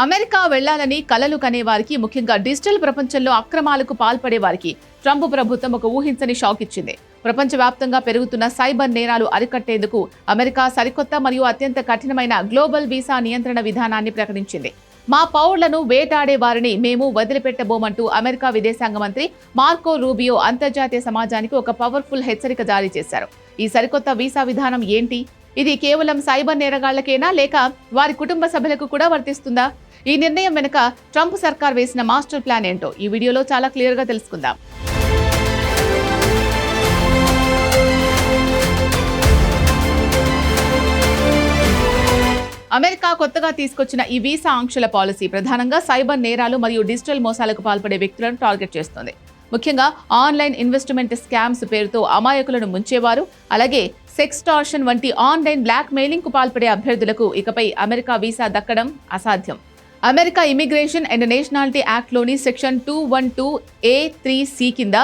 America వెళ్లాలని కలలు కనేవారికి, ముఖ్యంగా డిజిటల్ ప్రపంచంలో అక్రమాలకు పాల్పడే వారికి ట్రంప్ ప్రభుత్వం ఒక ఊహించని షాక్ ఇచ్చింది. ప్రపంచవ్యాప్తంగా పెరుగుతున్న సైబర్ నేరాలు అరికట్టేందుకు అమెరికా సరికొత్త మరియు అత్యంత కఠినమైన గ్లోబల్ వీసా నియంత్రణ విధానాన్ని ప్రకటించింది. మా పౌరులను వేటాడే వారిని మేము వదిలిపెట్టబోమంటూ అమెరికా విదేశాంగ మంత్రి మార్కో రూబియో అంతర్జాతీయ సమాజానికి ఒక పవర్ఫుల్ హెచ్చరిక జారీ చేశారు. ఈ సరికొత్త వీసా విధానం ఏంటి? ఇది కేవలం సైబర్ నేరగాళ్లకేనా లేక వారి కుటుంబ సభ్యులకు కూడా వర్తిస్తుందా? ఈ నిర్ణయం వెనుక ట్రంప్ సర్కార్ వేసిన మాస్టర్ ప్లాన్ ఏంటో ఈ వీడియోలో చాలా క్లియర్ గా తెలుసుకుందాం. అమెరికా కొత్తగా తీసుకొచ్చిన ఈ వీసా ఆంక్షల పాలసీ ప్రధానంగా సైబర్ నేరాలు మరియు డిజిటల్ మోసాలకు పాల్పడే వ్యక్తులను టార్గెట్ చేస్తుంది. ముఖ్యంగా ఆన్లైన్ ఇన్వెస్ట్మెంట్ స్కామ్స్ పేరుతో అమాయకులను ముంచేవారు, అలాగే సెక్స్టార్షన్ వంటి ఆన్లైన్ బ్లాక్ మెయిలింగ్ కు పాల్పడే అభ్యర్థులకు ఇకపై అమెరికా వీసా దక్కడం అసాధ్యం. America immigration and nationality act లోని సెక్షన్ 212A3C కింద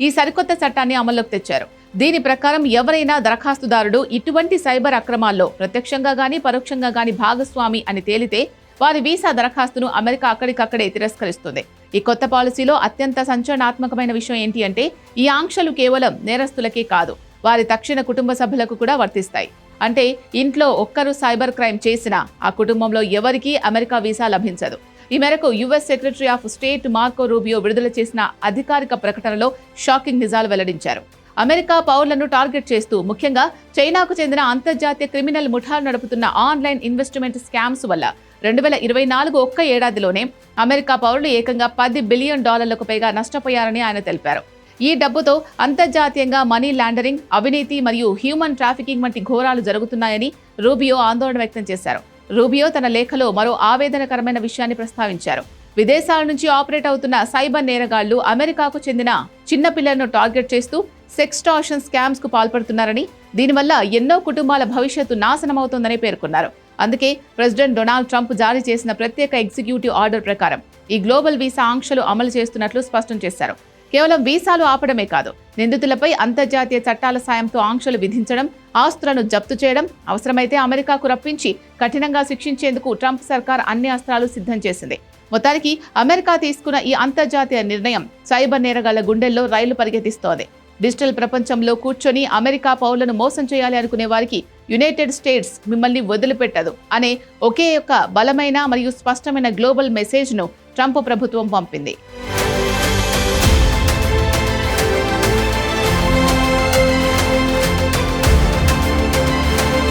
ఈ సరికొత్త చట్టాన్ని అమల్లోకి తెచ్చారు. దీని ప్రకారం ఎవరైనా దరఖాస్తుదారుడు ఇటువంటి సైబర్ అక్రమాల్లో ప్రత్యక్షంగా గానీ పరోక్షంగా గానీ భాగస్వామి అని తేలితే వారి వీసా దరఖాస్తును అమెరికా అక్కడికక్కడే తిరస్కరిస్తుంది. ఈ కొత్త పాలసీలో అత్యంత సంచలనాత్మకమైన విషయం ఏంటి అంటే ఈ ఆంక్షలు కేవలం నేరస్తులకే కాదు, వారి తక్షణ కుటుంబ సభ్యులకు కూడా వర్తిస్తాయి. అంటే ఇంట్లో ఒక్కరు సైబర్ క్రైమ్ చేసినా ఆ కుటుంబంలో ఎవరికీ అమెరికా వీసా లభించదు. ఈ మేరకు US secretary of state Marco Rubio విడుదల చేసిన అధికారిక ప్రకటనలో షాకింగ్ నిజాలు వెల్లడించారు. అమెరికా పౌరులను టార్గెట్ చేస్తూ ముఖ్యంగా చైనాకు చెందిన అంతర్జాతీయ క్రిమినల్ ముఠాలు నడుపుతున్న ఆన్లైన్ ఇన్వెస్ట్మెంట్ స్కామ్స్ వల్ల 2024 ఒక్క ఏడాదిలోనే అమెరికా పౌరులు ఏకంగా $10 బిలియన్ పైగా నష్టపోయారని ఆయన తెలిపారు. ఈ డబ్బుతో అంతర్జాతీయంగా మనీ లాండరింగ్, అవినీతి మరియు హ్యూమన్ ట్రాఫికింగ్ వంటి ఘోరాలు జరుగుతున్నాయని రూబియో ఆందోళన వ్యక్తం చేశారు. రూబియో తన లేఖలో మరో ఆవేదనకరమైన విషయాన్ని ప్రస్తావించారు. విదేశాల నుంచి ఆపరేట్ అవుతున్న సైబర్ నేరగాళ్లు అమెరికాకు చెందిన చిన్న పిల్లలను టార్గెట్ చేస్తూ సెక్స్టార్షన్ స్కామ్స్ కు పాల్పడుతున్నారని, దీనివల్ల ఎన్నో కుటుంబాల భవిష్యత్తు నాశనమవుతోందని పేర్కొన్నారు. అందుకే ప్రెసిడెంట్ డొనాల్డ్ ట్రంప్ జారీ చేసిన ప్రత్యేక ఎగ్జిక్యూటివ్ ఆర్డర్ ప్రకారం ఈ గ్లోబల్ వీసా ఆంక్షలు అమలు చేస్తున్నట్లు స్పష్టం చేశారు. కేవలం వీసాలు ఆపడమే కాదు, నిందితులపై అంతర్జాతీయ చట్టాల సాయంతో ఆంక్షలు విధించడం, ఆస్తులను జప్తు చేయడం, అవసరమైతే అమెరికాకు రప్పించి కఠినంగా శిక్షించేందుకు ట్రంప్ సర్కార్ అన్ని అస్త్రాలు సిద్ధం చేసింది. మొత్తానికి అమెరికా తీసుకున్న ఈ అంతర్జాతీయ నిర్ణయం సైబర్ నేరగాళ్ల గుండెల్లో రైలు పరిగెత్తిస్తోంది. డిజిటల్ ప్రపంచంలో కూర్చొని అమెరికా పౌరులను మోసం చేయాలి అనుకునే వారికి యునైటెడ్ స్టేట్స్ మిమ్మల్ని వదిలిపెట్టదు అనే ఒకే ఒక బలమైన మరియు స్పష్టమైన గ్లోబల్ మెసేజ్ను ట్రంప్ ప్రభుత్వం పంపింది.